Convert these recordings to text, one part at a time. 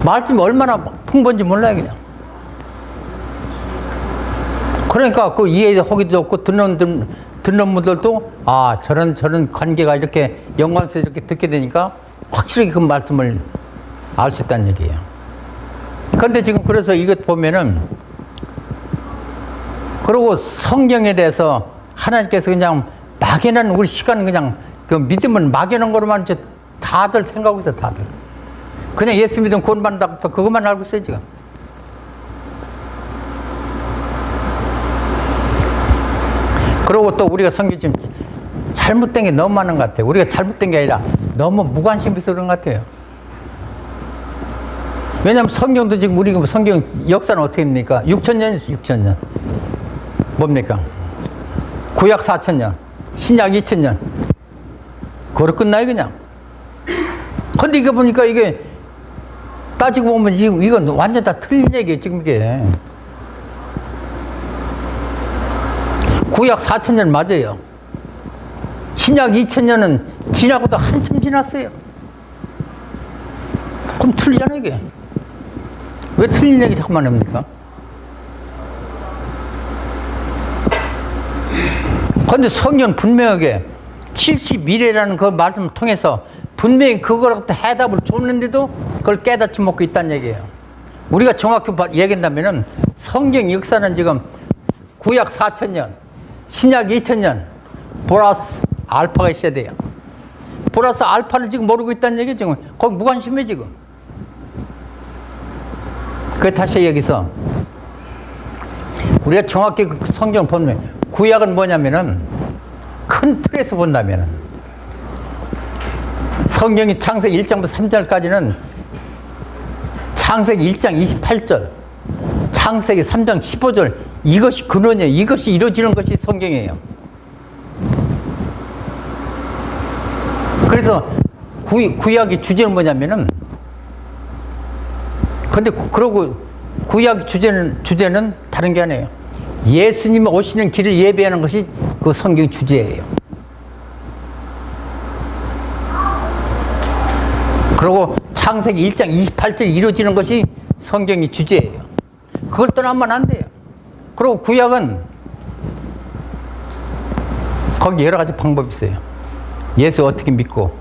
말씀이 얼마나 풍부한지 몰라요, 그냥. 그러니까 그 이해하기도 없고 듣는 분들도 아, 저런 관계가 이렇게 연관해서 이렇게 듣게 되니까 확실히 그 말씀을 알 수 있다는 얘기예요. 그런데 지금 그래서 이것 보면은 그리고 성경에 대해서 하나님께서 그냥 막연한 우리 시간은 그냥 그 믿음은 막연한 거로만 이제 다들 생각하고 있어요, 다들. 그냥 예수 믿으면 구원받는다, 그것만 알고 있어요, 지금. 그리고 또 우리가 성경 지금 잘못된 게 너무 많은 것 같아요. 우리가 잘못된 게 아니라 너무 무관심이 있어서 그런 것 같아요. 왜냐하면 성경도 지금 우리 성경 역사는 어떻게 됩니까? 6,000년이죠, 6,000년. 뭡니까? 구약 4,000년, 신약 2,000년. 그걸 끝나요, 그냥. 근데 이게 보니까 이게 따지고 보면 이건 완전 다 틀린 얘기예요, 지금 이게. 구약 4,000년 맞아요. 신약 2,000년은 지나고도 한참 지났어요. 그럼 틀리잖아요, 이게. 왜 틀린 얘기 자꾸만 합니까? 그런데 성경 분명하게 70일이라는 그 말씀을 통해서 분명히 그걸 갖다 해답을 줬는데도 그걸 깨닫지 못하고 있다는 얘기예요. 우리가 정확히 얘기한다면은 성경 역사는 지금 구약 4,000년, 신약 2,000년, 플러스 알파가 있어야 돼요. 플러스 알파를 지금 모르고 있다는 얘기예요, 지금. 거기 무관심해, 지금. 그 다시 여기서 우리가 정확히 그 성경 보면 구약은 뭐냐면은 큰 틀에서 본다면은 성경이 창세기 1장부터 3장까지는 창세기 1장 28절, 창세기 3장 15절 이것이 근원이에요. 이것이 이루어지는 것이 성경이에요. 그래서 구약의 주제는 뭐냐면은 근데 그러고 구약 주제는 다른 게 아니에요. 예수님이 오시는 길을 예배하는 것이 그 성경 주제예요. 그리고 창세기 1장 28절 이루어지는 것이 성경의 주제예요. 그걸 떠나면 안 돼요. 그리고 구약은 거기 여러 가지 방법이 있어요. 예수 어떻게 믿고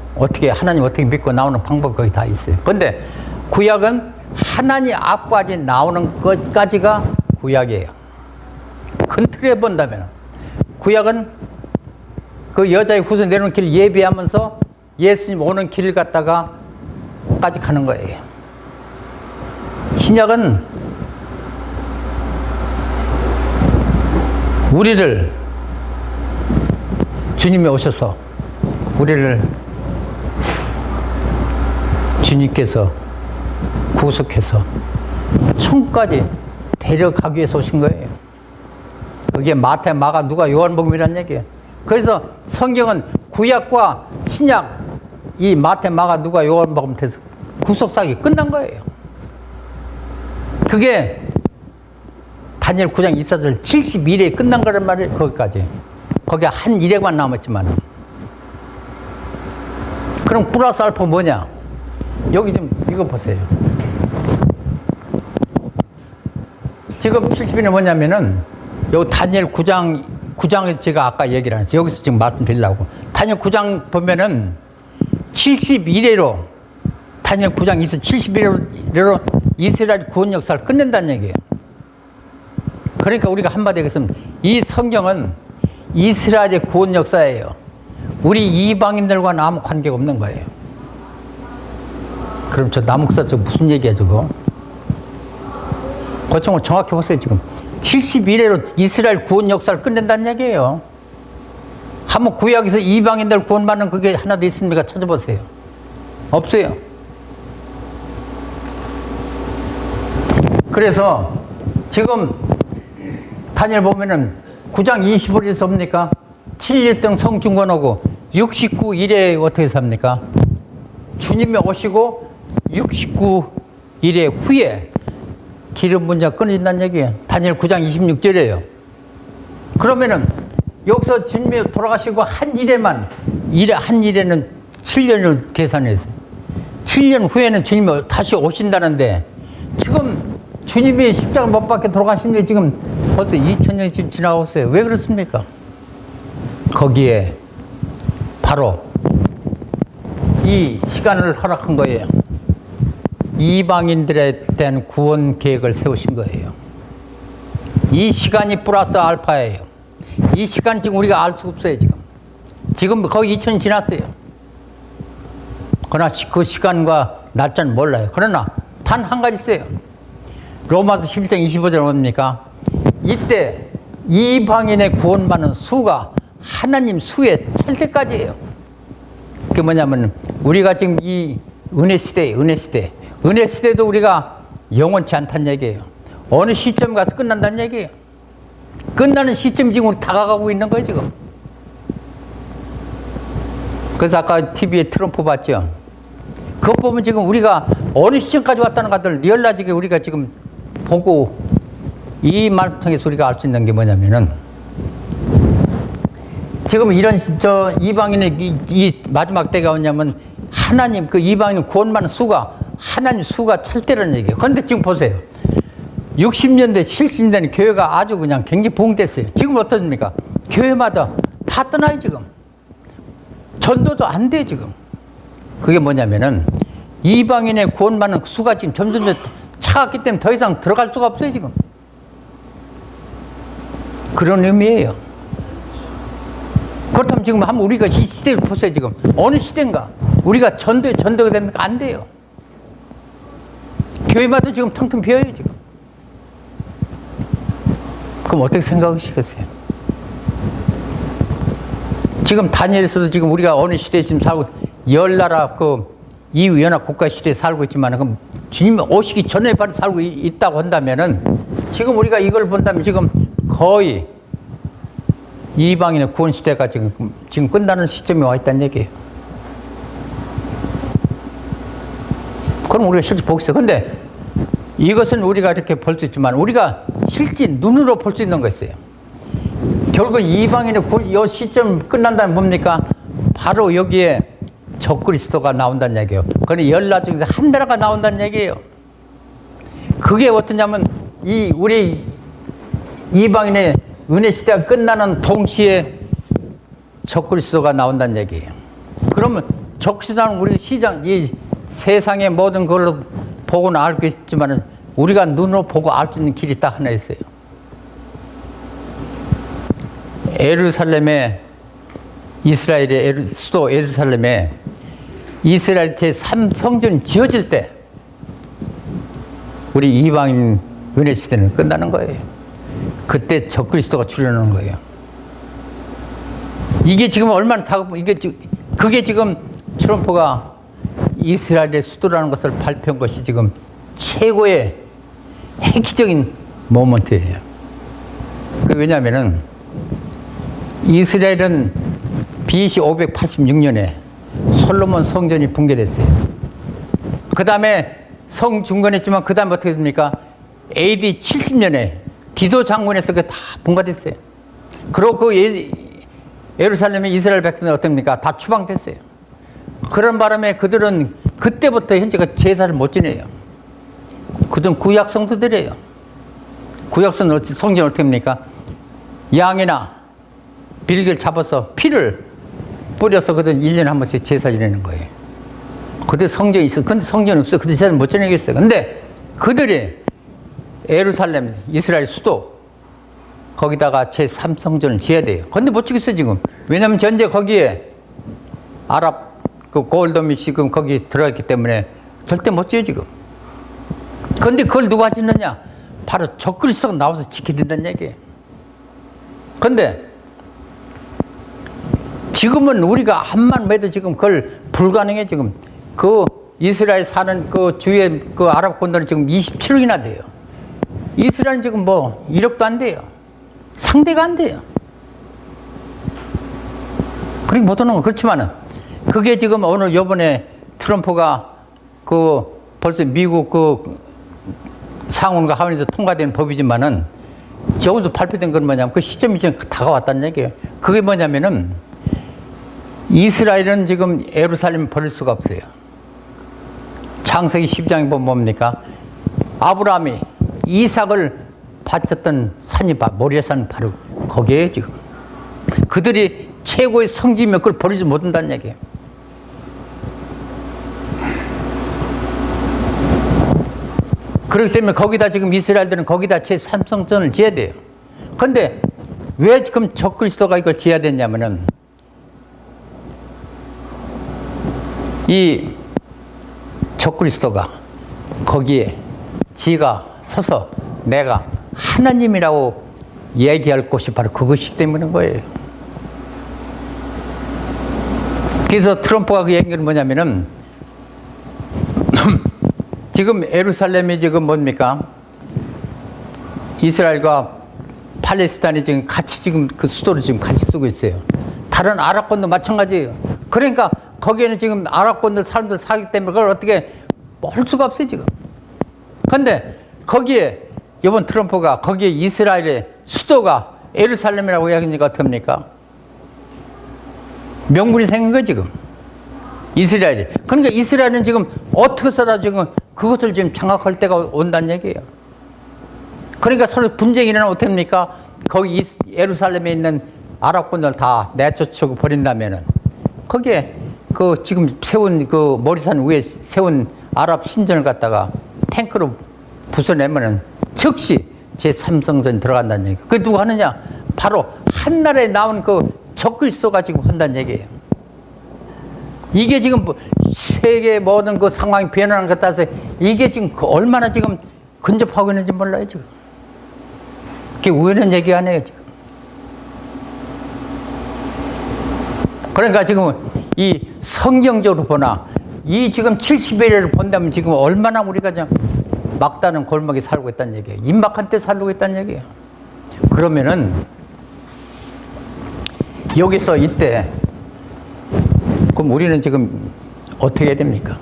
하나님 어떻게 믿고 나오는 방법 거기 다 있어요. 그런데 구약은 하나님 앞까지 나오는 것까지가 구약이에요. 큰 틀에 본다면 구약은 그 여자의 후손 내려오는 길 예비하면서 예수님 오는 길을 갖다가 까지 가는 거예요. 신약은 우리를 주님이 오셔서 우리를 주님께서 구속해서 천국까지 데려가기 위해서 오신 거예요. 그게 마태, 마가, 누가, 요한복음이라는 얘기예요. 그래서 성경은 구약과 신약, 이 마태, 마가, 누가, 요한복음 돼서 구속사역이 끝난 거예요. 그게 다니엘 9장 24절 71일에 끝난 거란 말이에요. 거기까지. 거기 한 일회만 남았지만. 그럼 플러스 알파 뭐냐? 여기 좀 이거 보세요. 지금 70일이 뭐냐면은 여기 다니엘 9장을 제가 아까 얘기를 안 했어요. 여기서 지금 말씀드리려고. 다니엘 9장 보면은 71회로 다니엘 9장 71회로 이스라엘 구원 역사를 끝낸다는 얘기예요. 그러니까 우리가 한마디 얘기했으면 이 성경은 이스라엘의 구원 역사예요. 우리 이방인들과는 아무 관계가 없는 거예요. 그럼 저 남국사 저 무슨 얘기야 저거? 고청을 정확히 보세요. 지금 71회로 이스라엘 구원 역사를 끝낸다는 얘기예요. 한번 구약에서 이방인들 구원받는 그게 하나도 있습니까? 찾아보세요. 없어요. 그래서 지금 다니엘 보면은 9장 25일에 섭니까? 7일 동 성중건하고 69일에 어떻게 삽니까? 주님이 오시고 69일에 후에 기름 문제가 끊어진다는 얘기예요. 다니엘 9장 26절이에요. 그러면은 여기서 주님이 돌아가시고 한 일에는 7년을 계산했어요. 7년 후에는 주님이 다시 오신다는데 지금 주님이 십자가 못 박혀 돌아가신 게 지금 벌써 2000년이 지금 지나고 있어요. 왜 그렇습니까? 거기에 바로 이 시간을 허락한 거예요. 이방인들에 대한 구원 계획을 세우신 거예요. 이 시간이 플러스 알파예요. 이 시간 지금 우리가 알 수 없어요. 지금 거의 2000년 지났어요. 그러나 그 시간과 날짜는 몰라요. 그러나 단 한 가지 있어요. 로마서 11장 25절 뭡니까? 이때 이방인의 구원받는 수가 하나님 수에 찰 때까지예요. 그게 뭐냐면 우리가 지금 이 은혜 시대예요. 은혜 시대도 우리가 영원치 않다는 얘기예요. 어느 시점에 가서 끝난다는 얘기예요. 끝나는 시점이 지금 우리 다가가고 있는 거예요, 지금. 그래서 아까 TV에 트럼프 봤죠? 그거 보면 지금 우리가 어느 시점까지 왔다는 것들을 리얼라지게 우리가 지금 보고 이 말 통해서 우리가 알 수 있는 게 뭐냐면은 지금 이런 이방인의 이 마지막 때가 오냐면 하나님 그 이방인 구원받는 수가 하나님 수가 찰 때라는 얘기예요. 그런데 지금 보세요. 60년대, 70년대는 교회가 아주 그냥 굉장히 부흥됐어요. 지금 어떻습니까? 교회마다 다 떠나요, 지금. 전도도 안 돼, 지금. 그게 뭐냐면은 이방인의 구원받는 수가 지금 점점 차갑기 때문에 더 이상 들어갈 수가 없어요, 지금. 그런 의미예요. 그렇다면 지금 한번 우리가 이 시대를 보세요, 지금. 어느 시대인가? 우리가 전도가 됩니까? 안 돼요. 교회마다 지금 텅텅 비어요, 지금. 그럼 어떻게 생각하시겠어요? 지금 다니엘에서도 지금 우리가 어느 시대에 지금 살고, 열 나라 EU 연합 국가 시대에 살고 있지만, 그럼 주님이 오시기 전에 바로 살고 있다고 한다면은, 지금 우리가 이걸 본다면 지금 거의 이방인의 구원 시대가 지금 끝나는 시점에 와 있다는 얘기예요. 그럼 우리가 실제 보겠어요. 근데 이것은 우리가 이렇게 볼 수 있지만 우리가 실제 눈으로 볼 수 있는 거 있어요. 결국 이방인의 이 시점 끝난다면 뭡니까? 바로 여기에 적그리스도가 나온다는 얘기예요. 그건 열나 중에서 한 나라가 나온다는 얘기예요. 그게 어떠냐면 우리 이방인의 은혜 시대가 끝나는 동시에 적그리스도가 나온다는 얘기예요. 그러면 적그리스도는 우리 이 세상의 모든 걸로 보고는 알고 있지만 우리가 눈으로 보고 알 수 있는 길이 딱 하나 있어요. 이스라엘의 수도 예루살렘에 이스라엘 제3성전이 지어질 때 우리 이방인 은혜 시대는 끝나는 거예요. 그때 적그리스도가 출현하는 거예요. 이게 지금 얼마나 그게 지금 트럼프가 이스라엘의 수도라는 것을 발표한 것이 지금 최고의 획기적인 모먼트예요. 왜냐하면은 이스라엘은 BC 586년에 솔로몬 성전이 붕괴됐어요. 그 다음에 성 중건했지만 그 다음에 어떻게 됩니까? AD 70년에 디도 장군에서 그게 다 분가됐어요. 그리고 예루살렘의 이스라엘 백성은 어떻습니까? 다 추방됐어요. 그런 바람에 그들은 그때부터 현재가 제사를 못 지내요. 그들은 구약 성도들이에요. 구약 성전 어떻게 합니까? 양이나 빌개를 잡아서 피를 뿌려서 그들은 1년에 한 번씩 제사 지내는 거예요. 그들 성전이 있어. 근데 성전이 없어요. 그들 제사를 못 지내겠어요. 근데 그들이 예루살렘, 이스라엘 수도, 거기다가 제3성전을 지어야 돼요. 근데 못 지겠어요, 지금. 왜냐면 현재 거기에 아랍, 골돔이 지금 거기 들어갔기 때문에 절대 못 지어요, 지금. 근데 그걸 누가 짓느냐? 바로 적그리스도가 나와서 지켜야 된다는 얘기예요. 근데 지금은 우리가 암만 해도 지금 그걸 불가능해, 지금. 이스라엘 사는 주위에 아랍 군대는 지금 27억이나 돼요. 이스라엘은 지금 1억도 안 돼요. 상대가 안 돼요. 그렇게 못 오는 거. 그렇지만은, 그게 지금 요번에 트럼프가 벌써 미국 상원과 하원에서 통과된 법이지만은, 저기서 발표된 건 뭐냐면, 그 시점이 지금 다가왔다는 얘기예요. 그게 뭐냐면은, 이스라엘은 지금 예루살렘을 버릴 수가 없어요. 창세기 12장에 보면 뭡니까? 아브라함이 이삭을 바쳤던 산이 모리아산 바로 거기에 지금. 그들이 최고의 성지면 그걸 버리지 못한다는 얘기예요. 그렇기 때문에 거기다 지금 이스라엘들은 거기다 제3성전을 지어야 돼요. 그런데 왜 지금 적그리스도가 이걸 지어야 되냐면은 이 적그리스도가 거기에 지가 서서 내가 하나님이라고 얘기할 곳이 바로 그것이기 때문인 거예요. 그래서 트럼프가 그 얘기는 뭐냐면은 지금 예루살렘이 지금 뭡니까? 이스라엘과 팔레스타인이 지금 같이 지금 그 수도를 지금 같이 쓰고 있어요. 다른 아랍권도 마찬가지예요. 그러니까 거기에는 지금 아랍권들 사람들 살기 때문에 그걸 어떻게 할 수가 없어요, 지금. 근데 거기에 이번 트럼프가 거기에 이스라엘의 수도가 예루살렘이라고 이야기하니까 어떡합니까? 명분이 생긴 거예요, 지금. 이스라엘이. 그러니까 이스라엘은 지금 어떻게 해서라 지금 그것을 지금 장악할 때가 온다는 얘기예요. 그러니까 서로 분쟁이 일어나면 어떡합니까? 거기 예루살렘에 있는 아랍권들 다 내쫓고 버린다면은 거기에 그 지금 세운 그 모리산 위에 세운 아랍 신전을 갖다가 탱크로 부숴내면은 즉시 제3성전이 들어간다는 얘기예요. 그게 누가 하느냐? 바로 한나라에 나온 그 적그리스도가 지금 한다는 얘기예요. 이게 지금 세계 모든 그 상황이 변하는 것 따라서 이게 지금 얼마나 지금 근접하고 있는지 몰라요, 지금. 그게 우연한 얘기 아니에요, 지금. 그러니까 지금 이 성경적으로 보나 이 지금 70일을 본다면 지금 얼마나 우리가 좀 막다른 골목에 살고 있다는 얘기예요. 임박한 때 살고 있다는 얘기예요. 그러면은 여기서 이때 그럼 우리는 지금 어떻게 해야 됩니까?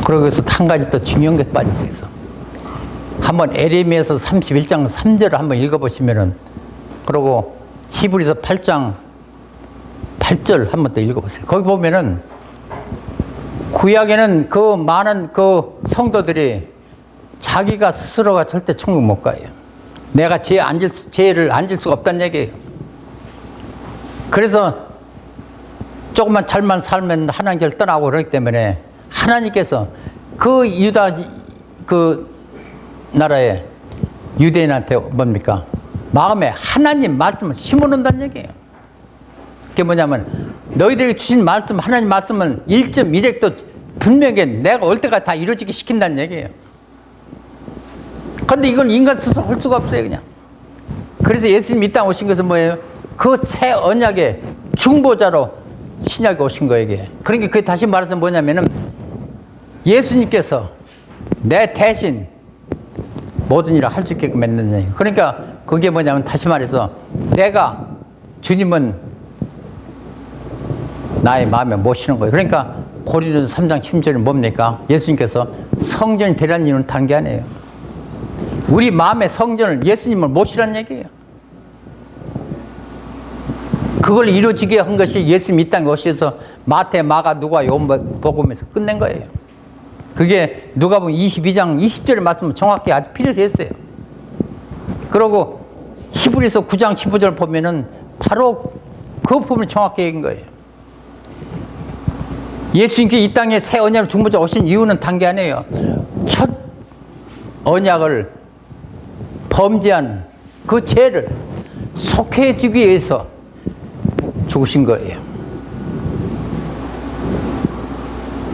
그러고서 한 가지 또 중요한 게 빠졌어요. 한번 에레미야서 31장 3절을 한번 읽어보시면은 그리고 히브리서 8장 8절 한번 더 읽어보세요. 거기 보면은 구약에는 그 많은 그 성도들이 자기가 스스로가 절대 천국 못 가요. 내가 죄를 앉을 수가 없다는 얘기예요. 그래서 조금만 잘만 살면 하나님께를 떠나고 그러기 때문에 하나님께서 그 유다 그 나라의 유대인한테 뭡니까? 마음에 하나님 말씀을 심어놓는다는 얘기예요. 그게 뭐냐면 너희들에게 주신 말씀, 하나님 말씀은 1.1핵도 분명히 내가 올 때까지 다 이루어지게 시킨다는 얘기예요. 그런데 이건 인간 스스로 할 수가 없어요, 그냥. 그래서 예수님 이 땅 오신 것은 뭐예요? 그 새 언약의 중보자로 신약에 오신 거예요, 이게. 그러니까 그게 다시 말해서 뭐냐면은 예수님께서 내 대신 모든 일을 할 수 있게끔 했는 얘기예요. 그러니까 그게 뭐냐면 다시 말해서 내가 주님은 나의 마음에 모시는 거예요. 그러니까 고린도서 3장 10절은 뭡니까? 예수님께서 성전이 되라는 이유는 다른 게 아니에요. 우리 마음의 성전을 예수님을 모시라는 얘기예요. 그걸 이루어지게 한 것이 예수님 이 땅에 오셔서 마태, 마가, 누가, 요한복음에서 끝낸 거예요. 그게 누가복음 22장 20절의 말씀은 정확히 아주 필요했어요. 그리고 히브리서 9장 15절 보면은 바로 그 부분이 정확히 얘기한 거예요. 예수님께 이 땅에 새 언약을 중보자 오신 이유는 단 게 아니에요. 첫 언약을 범죄한 그 죄를 속해주기 위해서 죽으신 거예요.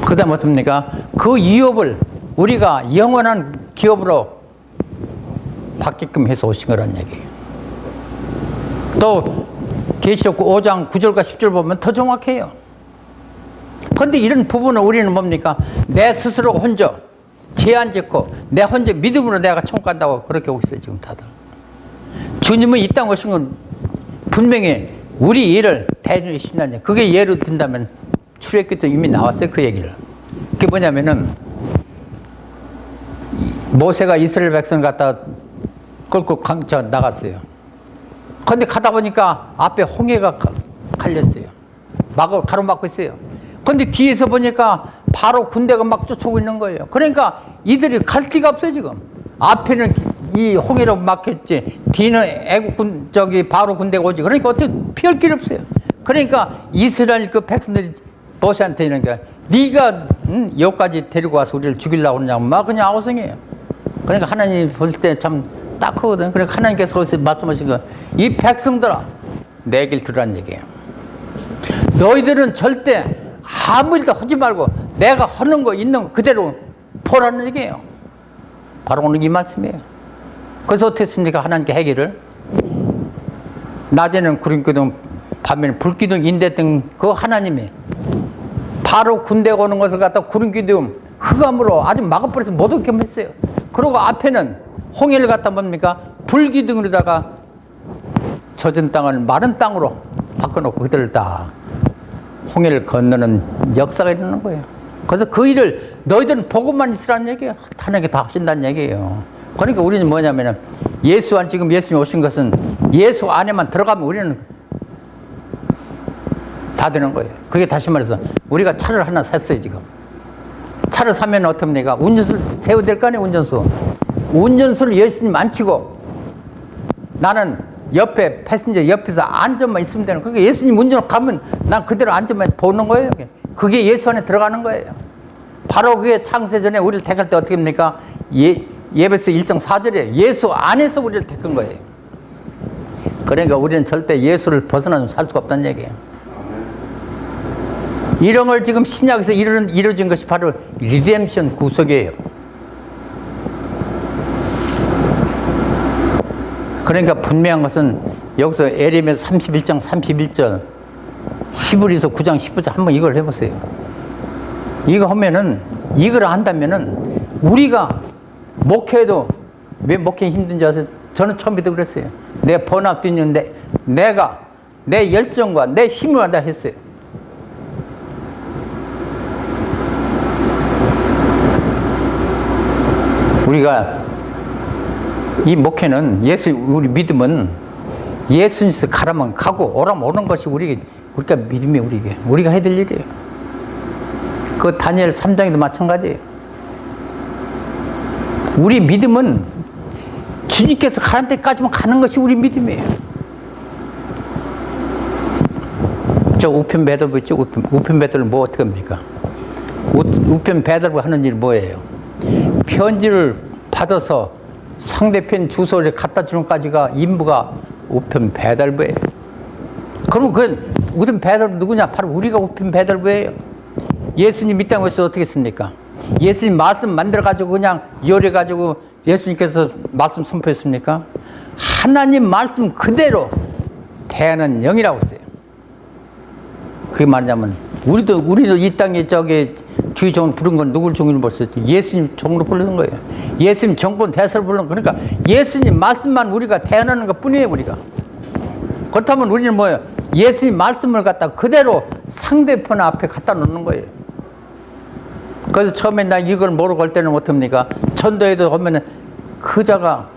그 다음 어떻습니까? 그 유업을 우리가 영원한 기업으로 받게끔 해서 오신 거란 얘기예요. 또 계시록 5장 9절과 10절 보면 더 정확해요. 그런데 이런 부분은 우리는 뭡니까? 내 스스로 혼자 죄 안 짓고 내 혼자 믿음으로 내가 천국 간다고 그렇게 오고 있어요, 지금 다들. 주님은 이 땅 오신 건 분명히 우리 일을 대중에 신다는 그게 예로 든다면 출애굽기 때 이미 나왔어요, 그 얘기를. 그게 뭐냐면은 모세가 이스라엘 백성을 갖다 끌고 나갔어요. 그런데 가다 보니까 앞에 홍해가 갈렸어요. 가로막고 있어요. 근데 뒤에서 보니까 바로 군대가 막 쫓아오고 있는 거예요. 그러니까 이들이 갈 데가 없어요, 지금. 앞에는 이 홍해로 막혔지, 뒤는 애국군, 바로 군대가 오지. 그러니까 어떻게 피할 길이 없어요. 그러니까 이스라엘 그 백성들이 모세한테 이런 게, 네가 여기까지 데리고 와서 우리를 죽이려고 그러냐고 막 그냥 아우성해요. 그러니까 하나님 볼 때 참 딱하거든. 그러니까 하나님께서 거기서 말씀하신 거, 이 백성들아, 내 길 들으란 얘기예요. 너희들은 절대 아무 일도 하지 말고 내가 하는 거 있는 거 그대로 보라는 얘기예요. 바로 오늘 이 말씀이에요. 그래서 어떻게 했습니까? 하나님께 해결을. 낮에는 구름기둥, 밤에는 불기둥 인대등 그 하나님이 바로 군대가 오는 것을 갖다 구름기둥 흑암으로 아주 막아버려서 못 오게 했어요. 그리고 앞에는 홍해를 갖다 뭡니까? 불기둥으로다가 젖은 땅을 마른 땅으로 바꿔놓고 그들을 다 홍해를 건너는 역사가 일어나는 거예요. 그래서 그 일을 너희들은 보고만 있으라는 얘기예요. 하나님께 다 하신다는 얘기예요. 그러니까 우리는 뭐냐면은 지금 예수님 오신 것은 예수 안에만 들어가면 우리는 다 되는 거예요. 그게 다시 말해서 우리가 차를 하나 샀어요, 지금. 차를 사면 어떻습니까? 운전수 세워야 될 거 아니에요, 운전수. 운전수를 예수님 안 치고 나는 옆에 패신저 옆에서 안전만 있으면 되는 거예요. 그러니까 예수님 운전을 가면 난 그대로 안전만 보는 거예요. 그게 예수 안에 들어가는 거예요. 바로 그게 창세 전에 우리를 택할 때 어떻게 합니까? 예배서 1장 4절에 예수 안에서 우리를 택한 거예요. 그러니까 우리는 절대 예수를 벗어나서 살 수가 없다는 얘기예요. 이런 걸 지금 신약에서 이루어진 것이 바로 리뎀션 구속이에요. 그러니까 분명한 것은 여기서 에레미야 31장 31절, 히브리서 9장 19절 한번 이걸 해보세요. 이거 하면은, 이걸 한다면은 우리가 목회도 왜 목회 힘든지 아세요? 저는 처음에도 그랬어요. 내 번합 뛰는데 내가 내 열정과 내 힘을 다 했어요. 우리가 이 목회는 우리 믿음은 예수님께서 가라면 가고 오라면 오는 것이 우리가 믿음이 우리가 해야 될 일이에요. 그 다니엘 3장에도 마찬가지예요. 우리 믿음은 주님께서 가는 데까지만 가는 것이 우리 믿음이에요. 저 우편 배달부 있죠? 우편 배달은 뭐 어떻게 합니까? 우편 배달부 하는 일 뭐예요? 편지를 받아서 상대편 주소를 갖다 주는 까지가 임무가 우편 배달부예요. 그럼 그 우편 배달부 누구냐? 바로 우리가 우편 배달부예요. 예수님 이 땅에 오셔서 어떻게 했습니까? 예수님 말씀 만들어가지고 그냥 요리해가지고 예수님께서 말씀 선포했습니까? 하나님 말씀 그대로 대하는 영이라고 했어요. 그게 말하자면 우리도 이 땅에 주의 종을 부른 건 누굴 종으로 불렀어요? 예수님 종으로 부르는 거예요. 예수님 정권 대사를 부르는 거니까 예수님 말씀만 우리가 대하는 것 뿐이에요, 우리가. 그렇다면 우리는 뭐예요? 예수님 말씀을 갖다 그대로 상대편 앞에 갖다 놓는 거예요. 그래서 처음에 나 이걸 모르고 할 때는 어떻습니까? 전도에도 보면은 그자가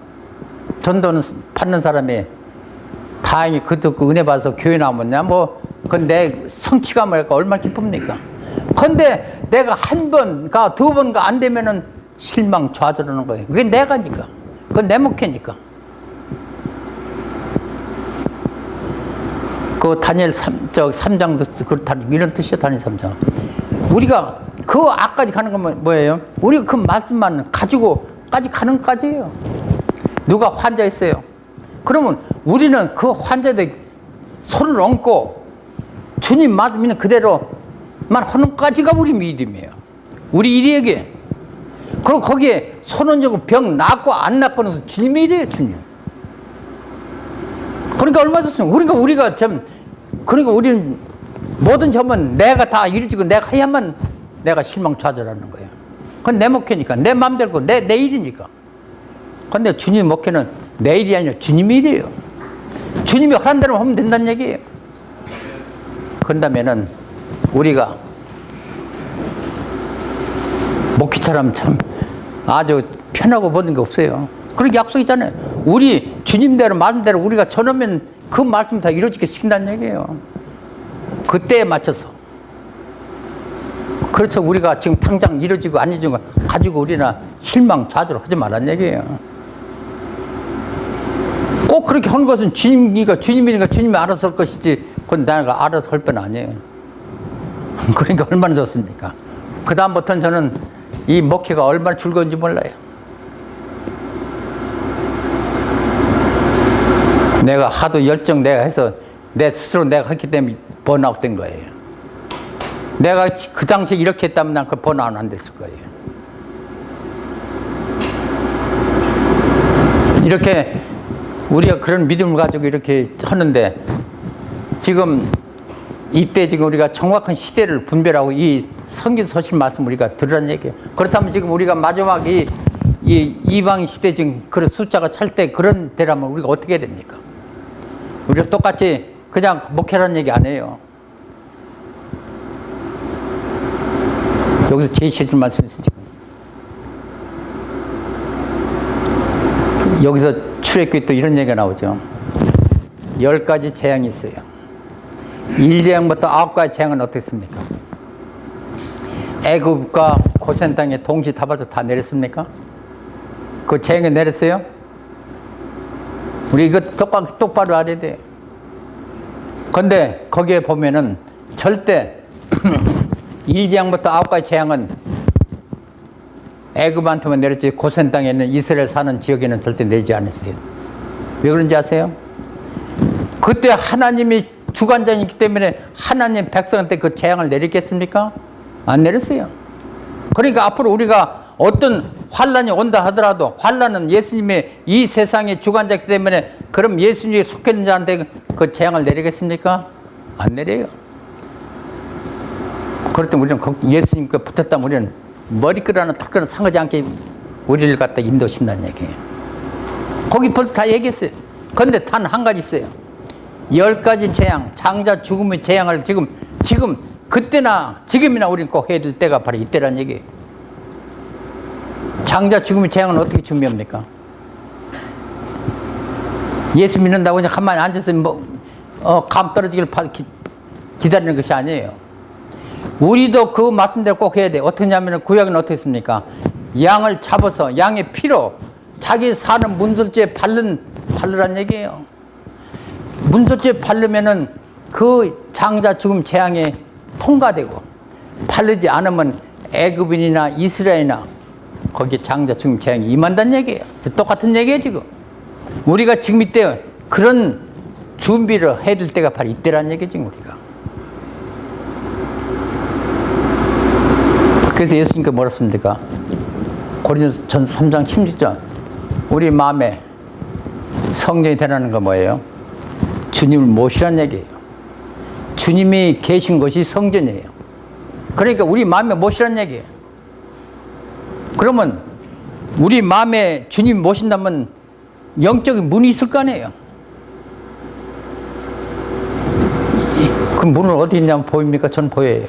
전도는 받는 사람이 다행히 그 은혜 받아서 교회 나오면 그건 내 성취감을 얼마나 기쁩니까? 근데 내가 한 번가 두 번가 안 되면은 실망 좌절하는 거예요. 그게 내가니까. 그건 내 목회니까. 그 다니엘 3장도 이런 뜻이야, 다니엘 3장. 우리가 그 앞까지 가는 건 뭐예요? 우리가 그 말씀만 가지고까지 가는 것까지예요. 누가 환자 있어요. 그러면 우리는 그 환자들 손을 얹고 주님 말씀 있는 그대로만 하는 것까지가 우리 믿음이에요. 우리 일이에게. 그리고 거기에 손 얹고 병 낫고 안 낫고는 주님의 일이에요, 주님. 그러니까 얼마 좋습니까? 그러니까 우리는 뭐든지 하면 내가 다 이루어지고 내가 해야만 내가 실망 좌절하는 거예요. 그건 내 목회니까, 내 맘대로, 내 일이니까. 근데 주님 목회는 내 일이 아니라 주님의 일이에요. 주님이 하란 대로 하면 된다는 얘기예요. 그런다면은 우리가 목회처럼 참 아주 편하고 보는 게 없어요. 그런 약속 있잖아요. 우리 주님대로 말씀대로 우리가 전하면 그 말씀 다 이루어지게 시킨다는 얘기예요. 그때에 맞춰서. 그렇죠. 우리가 지금 당장 이루어지고 안 이루어지고 가지고 우리나 실망 좌절 하지 말란 얘기예요. 꼭 그렇게 하는 것은 주님이니까 주님이 알아서 할 것이지 그건 내가 알아서 할 건 아니에요. 그러니까 얼마나 좋습니까? 그 다음부터는 저는 이 목회가 얼마나 즐거운지 몰라요. 내가 하도 열정 내가 해서 내 스스로 내가 했기 때문에 번아웃 된 거예요. 내가 그 당시에 이렇게 했다면 난 그 번아웃 안 됐을 거예요. 이렇게 우리가 그런 믿음을 가지고 이렇게 하는데 지금 이때 지금 우리가 정확한 시대를 분별하고 이 성경 서신 말씀 우리가 들으라는 얘기예요. 그렇다면 지금 우리가 마지막 이 이방 시대 지금 그런 숫자가 찰 때 그런 때라면 우리가 어떻게 해야 됩니까? 우리가 똑같이 그냥 목회라는 얘기 안 해요. 여기서 제시해줄 말씀이 있어요. 여기서 출애굽기 또 이런 얘기가 나오죠. 10가지 재앙이 있어요. 1재앙부터 9가지 재앙은 어떻습니까? 애굽과 고센 땅에 동시 다발적 다 내렸습니까? 그 재앙이 내렸어요? 우리 이거 똑바로 알아야 돼요. 근데 거기에 보면은 절대 1재앙부터 9가지 재앙은 애굽한테만 내렸지 고센 땅에 있는 이스라엘 사는 지역에는 절대 내리지 않았어요. 왜 그런지 아세요? 그때 하나님이 주관자이기 때문에 하나님 백성한테 그 재앙을 내리겠습니까? 안 내렸어요. 그러니까 앞으로 우리가 어떤 환란이 온다 하더라도 환란은 예수님의 이 세상의 주관자이기 때문에 그럼 예수님이 속해 있는 자한테 그 재앙을 내리겠습니까? 안 내려요. 그럴 때 우리는 예수님께 붙었다면 우리는 머리끈 하나 털끈 상하지 않게 우리를 갖다 인도신다는 얘기예요. 거기 벌써 다 얘기했어요. 그런데 단 한 가지 있어요. 10가지 재앙, 장자 죽음의 재앙을 지금 그때나 지금이나 우리는 꼭 해야 될 때가 바로 이때란 얘기예요. 장자 죽음의 재앙은 어떻게 준비합니까? 예수 믿는다고 그냥 가만히 앉아서 감 떨어지길 기다리는 것이 아니에요. 우리도 그 말씀대로 꼭 해야 돼. 어떻게 하냐면 구약은 어떻게 했습니까? 양을 잡아서 양의 피로 자기 사는 문설주에 바르란 얘기예요. 문설주에 바르면은 그 장자 죽음 재앙에 통과되고 바르지 않으면 애굽인이나 이스라엘이나 거기에 장자 죽음 재앙이 임한다는 얘기예요. 똑같은 얘기예요 지금. 우리가 지금 이때 그런 준비를 해야 될 때가 바로 이때란 얘기지 우리가. 그래서 예수님께 뭐라 했습니까? 고린도서 3장 16절 우리 마음에 성령이 되라는 건 뭐예요? 주님을 모시란 얘기예요. 주님이 계신 것이 성전이에요. 그러니까 우리 마음에 모시란 얘기예요. 그러면 우리 마음에 주님 모신다면 영적인 문이 있을 거 아니에요. 그 문은 어디 있냐면 보입니까? 전 보여요.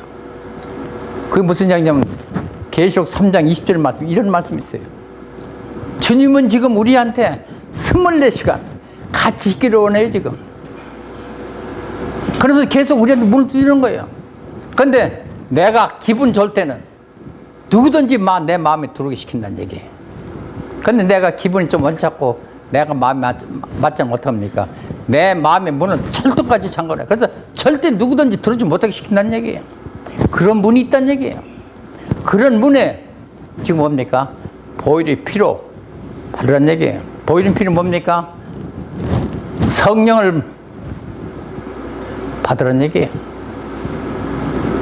그게 무슨 얘기냐면 계시록 3장 20절 말씀 이런 말씀이 있어요. 주님은 지금 우리한테 24시간 같이 있기를 원해요 지금. 그러면서 계속 우리한테 문을 두드리는 거예요. 그런데 내가 기분 좋을 때는 누구든지 내 마음에 들어오게 시킨다는 얘기예요. 그런데 내가 기분이 좀 원찮고 내가 마음에 맞지 않으면 어떡합니까? 내 마음의 문은 철도까지 잠궈놔요. 그래서 절대 누구든지 들어오지 못하게 시킨다는 얘기예요. 그런 문이 있다는 얘기예요. 그런 문에 지금 뭡니까? 보혈의 피로 바르란 얘기예요. 보혈의 피는 뭡니까? 성령을 받으란 얘기예요.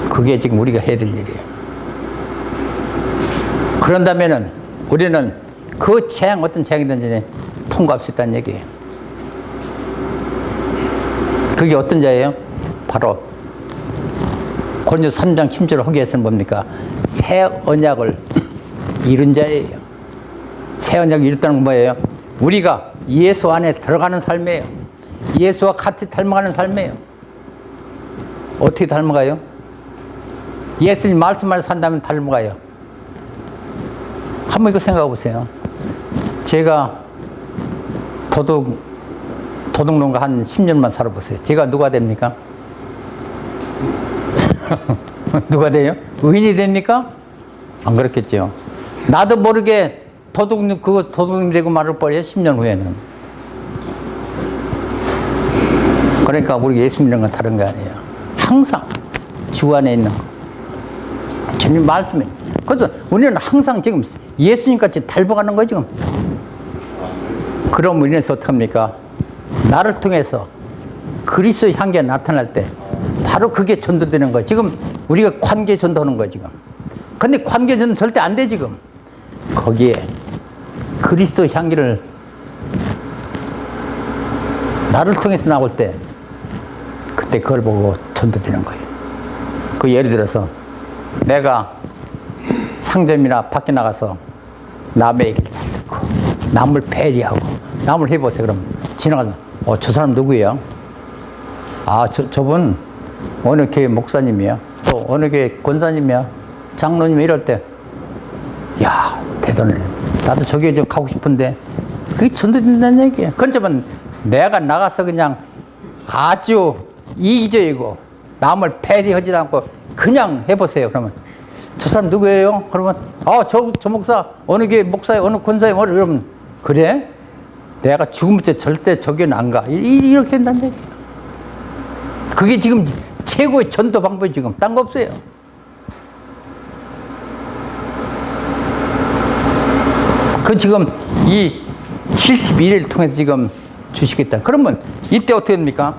그게 지금 우리가 해야 될 일이에요. 그런다면은 우리는 그 재앙 어떤 재앙이든지 통과할 수 있다는 얘기예요. 그게 어떤 자예요? 바로 고린도서 3장 10절 허기에서는 뭡니까? 새 언약을 이룬 자예요. 새 언약을 이뤘다는 건 뭐예요? 우리가 예수 안에 들어가는 삶이에요. 예수와 같이 닮아가는 삶이에요. 어떻게 닮아가요? 예수님 말씀만 산다면 닮아가요. 한번 이거 생각해 보세요. 제가 도둑농가 한 10년만 살아보세요. 제가 누가 됩니까? 누가 돼요? 의인이 됩니까? 안 그렇겠죠. 나도 모르게 도둑님 되고 말을 뻔해요, 10년 후에는. 그러니까 우리 예수 믿는 건 다른 거 아니에요. 항상 주 안에 있는 거. 주님 말씀에. 그래서 우리는 항상 지금 예수님 같이 닮아가는 거예요, 지금. 그럼 우리는 어떡합니까? 나를 통해서 그리스도의 향기가 나타날 때 바로 그게 전도되는 거예요. 지금 우리가 관계 전도하는 거예요, 지금. 근데 관계 전도 절대 안 돼, 지금. 거기에 그리스도 향기를 나를 통해서 나올 때 그때 그걸 보고 전도되는 거예요. 그 예를 들어서 내가 상점이나 밖에 나가서 남의 얘기를 잘 듣고 남을 배려하고 남을 해보세요. 그럼 지나가서 저 사람 누구예요? 저분 어느 교회 목사님이야. 또 어느 교회 권사님이야. 장로님 이럴 때 야 대단해. 나도 저기에 좀 가고 싶은데 그게 전도된다는 얘기예요. 그렇지만 내가 나가서 그냥 아주 이기적이고 남을 배려하지 않고 그냥 해보세요. 그러면 저 사람 누구예요? 그러면 저 목사 어느 교회 목사예요? 어느 권사예요? 그러면 그래? 내가 죽으면 절대 저기는 안 가. 이렇게 된다는 얘기예요. 그게 지금 최고의 전도 방법이 지금 딴 거 없어요. 그 지금 이 71일 통해서 지금 주시겠다. 그러면 이때 어떻게 됩니까?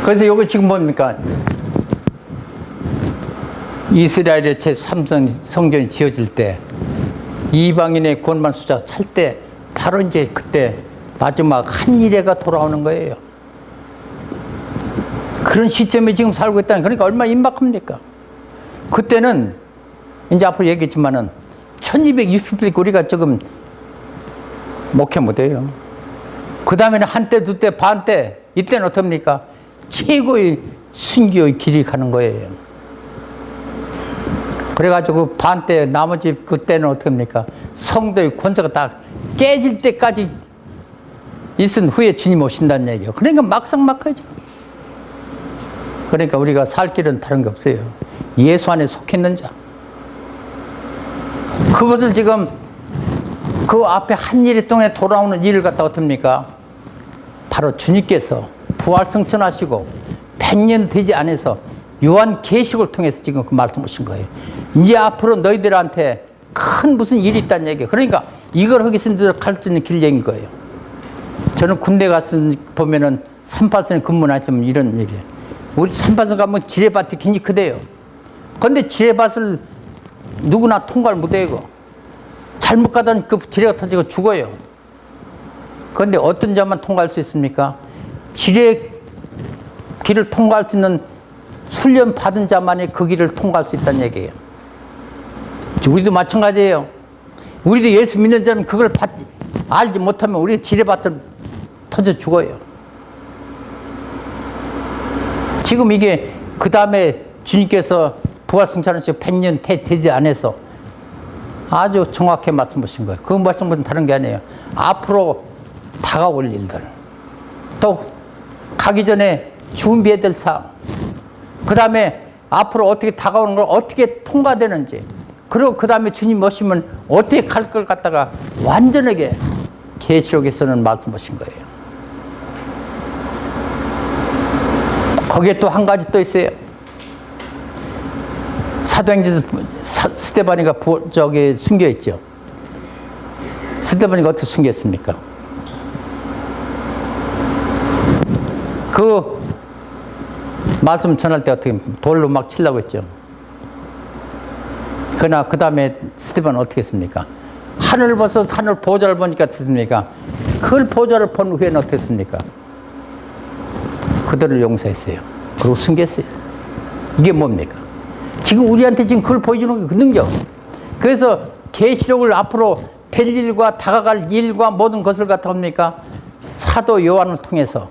그래서 여기 지금 뭡니까? 이스라엘의 제3성전이 지어질 때 이방인의 권만 숫자가 찰 때 바로 이제 그때 마지막 한 일회가 돌아오는 거예요. 그런 시점에 지금 살고 있다는, 그러니까 얼마나 임박합니까? 그때는 이제 앞으로 얘기했지만은 1260일 우리가 조금 목회 못해요. 그 다음에는 한때, 두때, 반때, 이때는 어떻습니까? 최고의 순교의 길이 가는 거예요. 그래가지고 반때, 나머지 그때는 어떻습니까? 성도의 권세가 다 깨질 때까지 있은 후에 주님 오신다는 얘기예요. 그러니까 막상막하죠. 그러니까 우리가 살 길은 다른 게 없어요. 예수 안에 속했는 자. 그것을 지금 그 앞에 한 일이 동안에 돌아오는 일을 갖다 어떻습니까? 바로 주님께서 부활승천하시고 100년 되지 않아서 요한계시록을 통해서 지금 그 말씀 오신 거예요. 이제 앞으로 너희들한테 큰 무슨 일이 있다는 얘기예요. 그러니까 이걸 하기 위해서 갈 수 있는 길령인 거예요. 저는 군대 가서 보면은 38선 근무는 하지만 이런 얘기예요. 우리 38선 가면 지뢰밭이 굉장히 크대요. 그런데 지뢰밭을 누구나 통과를 못해요. 잘못 가다 그 지뢰가 터지고 죽어요. 그런데 어떤 자만 통과할 수 있습니까? 지뢰 길을 통과할 수 있는 훈련 받은 자만이 그 길을 통과할 수 있다는 얘기예요. 우리도 마찬가지예요. 우리도 예수 믿는 자는 그걸 알지 못하면 우리 지뢰밭을 터져 죽어요. 지금 이게 그 다음에 주님께서 부활승천하시고 100년 되지 않아서 아주 정확하게 말씀하신 거예요. 그 말씀은 다른 게 아니에요. 앞으로 다가올 일들, 또 가기 전에 준비해야 될 사항, 그 다음에 앞으로 어떻게 다가오는 걸 어떻게 통과되는지, 그리고 그 다음에 주님 오시면 어떻게 갈 걸 갖다가 완전하게 계시록에서는 말씀하신 거예요. 거기에 또 한 가지 또 있어요. 사도행전에서 스데반이가 숨겨있죠. 스데반이가 어떻게 숨겼습니까? 그 말씀 전할 때 어떻게 돌로 막 치려고 했죠. 그러나 그 다음에 스데반은 어떻게 했습니까? 하늘 벗어 하늘 보좌를 보니까 어떻습니까? 그 보좌를 본 후에는 어떻게 했습니까? 그들을 용서했어요. 그리고 숨겼어요. 이게 뭡니까? 지금 우리한테 지금 그걸 보여주는 게 그 능력. 그래서 계시록을 앞으로 될 일과 다가갈 일과 모든 것을 갖다 옵니까? 사도 요한을 통해서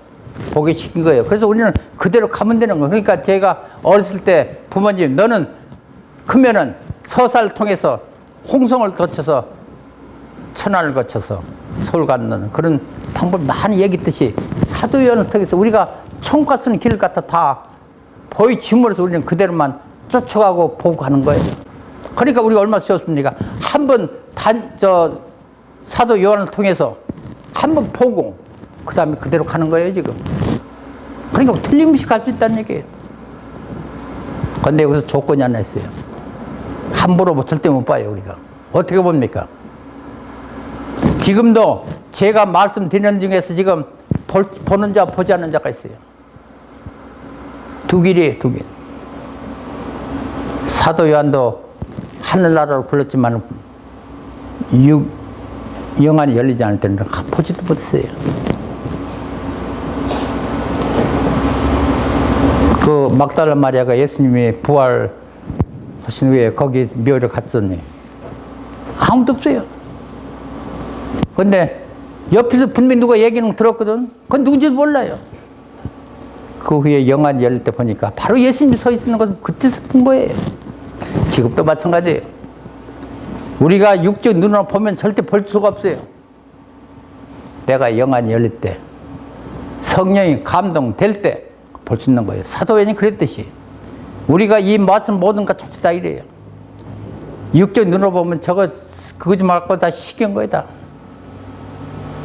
보게 시킨 거예요. 그래서 우리는 그대로 가면 되는 거예요. 그러니까 제가 어렸을 때 부모님, 너는 크면은 서사를 통해서 홍성을 거쳐서 천안을 거쳐서 서울 가는 그런 방법 많이 얘기했듯이 사도요한을 통해서 우리가 천국 가는 길 같아 다 보여줌으로써 우리는 그대로만 쫓아가고 보고 가는 거예요. 그러니까 우리가 얼마나 쉬웠습니까? 한번 사도 요한을 통해서 한번 보고 그 다음에 그대로 가는 거예요 지금. 그러니까 틀림없이 갈 수 있다는 얘기예요. 그런데 여기서 조건이 하나 있어요. 함부로 뭐 절대 못 봐요 우리가. 어떻게 봅니까? 지금도 제가 말씀드리는 중에서 지금 보는 자 보지 않는 자가 있어요. 두 길이에요, 두 길. 사도 요한도 하늘나라로 불렀지만 영안이 열리지 않을 때는 보지도 못했어요. 그 막달라 마리아가 예수님이 부활하신 후에 거기 묘를 갔더니 아무도 없어요. 근데 옆에서 분명히 누가 얘기는 들었거든. 그건 누군지도 몰라요. 그 후에 영안이 열릴 때 보니까 바로 예수님이 서 있는 것을 그때서 본 거예요. 지금도 마찬가지예요. 우리가 육적 눈으로 보면 절대 볼 수가 없어요. 내가 영안이 열릴 때, 성령이 감동될 때 볼 수 있는 거예요. 사도행전이 그랬듯이 우리가 이 말씀 모든 것 자체 다 이래요. 육적 눈으로 보면 저거 거짓말 갖고 다 시킨 거야 다.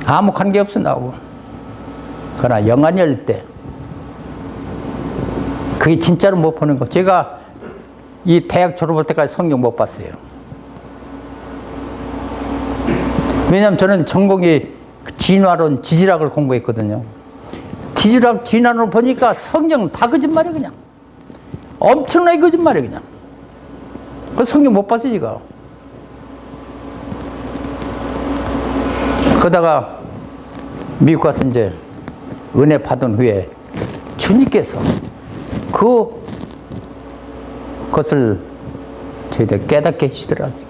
아무 관계 없어 나하고. 그러나 영안이 열릴 때 그게 진짜로 못 보는 거. 제가 이 대학 졸업할 때까지 성경 못 봤어요. 왜냐하면 저는 전공이 진화론, 지질학을 공부했거든요. 지질학, 진화론을 보니까 성경은 다 거짓말이에요 그냥. 엄청나게 거짓말이에요 그냥. 그 성경 못 봤어요 제가. 그러다가 미국 가서 이제 은혜 받은 후에 주님께서 그것을 저희들 깨닫게 해주시더라고요.